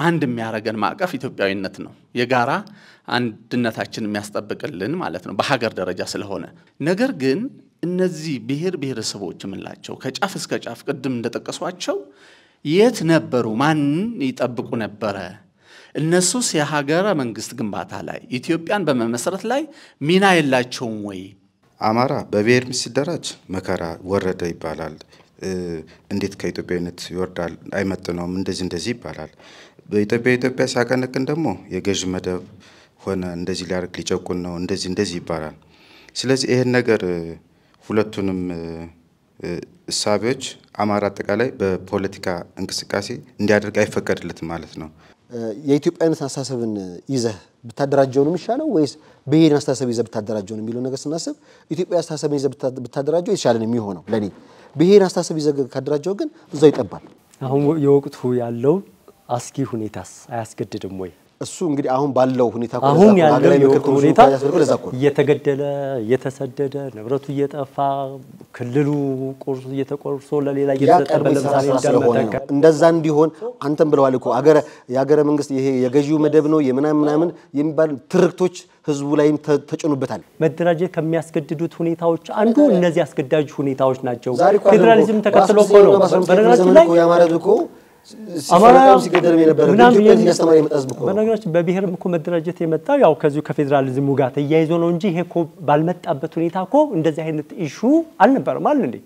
አንድ የሚያረጋን ማዕቀፍ ኢትዮጵያዊነት ነው የጋራ አንድነታችን የሚያስጠብቅልን ማለት ነው በሀገር ደረጃ ስለሆነ ነገር ግን እነዚህ ብሔር ብሔረሰቦች ምንላቸው ከጫፍ እስከ ጫፍ ቅድም እንደተጠቀሷቸው የት ነበሩ ማን ይጠብቁ ነበር እነሱስ የሀገረ መንግስት ግንባታ ላይ ኢትዮጵያን በመመስረት ላይ ሚና የላቸውም ወይ አማራ በብሔር ሲደራጅ መከራ ወረደ ይባላል እንዴት ከኢትዮጵያዊነት ይወርዳል አይመጥነውም እንደዚህ ይባላል በኢትዮጵያ ሲያቀነቅን ደግሞ የገዥ መደብ ሆነ እንደዚህ ሊያርክ ሊጨቁን ነው እንደዚህ ይባላል ስለዚህ ይሄን ነገር ሁለቱንም እሳቤዎች አማራ አጠቃላይ በፖለቲካ እንቅስቃሴ እንዲያደርግ አይፈቀድለትም ማለት ነው የኢትዮጵያዊነት አስተሳሰብን ይዘህ ብታደራጀው ነው የሚሻለው ወይስ ብሔርን አስተሳሰብ ይዘህ ብታደራጀው ነው የሚለው ነገር ስናስብ ኢትዮጵያ አስተሳሰብን ይዘህ ብታደራጀው ይሻላል ነው የሚሆነው ለኔ ብሔርን አስተሳሰብ ይዘህ ካደራጀው ግን እዛው ይጠባል አሁን የወቅቱ ያለው አስኪ ሁኔታስ አያስገድድም ወይ እሱ እንግዲህ አሁን ባለው ሁኔታ አሁን ያለው ሁኔታ እየተገደለ እየተሰደደ ንብረቱ እየጠፋ ክልሉ ቁርሱ እየተቆርሶ ለሌላ እየተጠበለ ለምሳሌ እንደመተከ እንደዛ እንዲሆን አንተም ብለዋል እኮ የሀገረ መንግስት ይሄ የገዢው መደብ ነው የምናምን የሚባል ትርክቶች ህዝቡ ላይም ተጨኑበታል መደራጀት ከሚያስገድዱት ሁኔታዎች አንዱ እነዚህ አስገዳጅ ሁኔታዎች ናቸው ፌደራሊዝም ተከትሎ ነው በነገራችን ላይ ያማረው እኮ አማራ ሲገደል የነበረ ኢትዮጵያ ያስተማረ የመጣዝብኮ በነገራችን በብሔርም እኮ መደራጀት የመጣው ያው ከዚሁ ከፌደራሊዝሙ ጋር ተያይዞ ነው እንጂ ይሄ እኮ ባልመጣበት ሁኔታ እኮ እንደዚህ አይነት ኢሹ አልነበረም አይደል እንዴ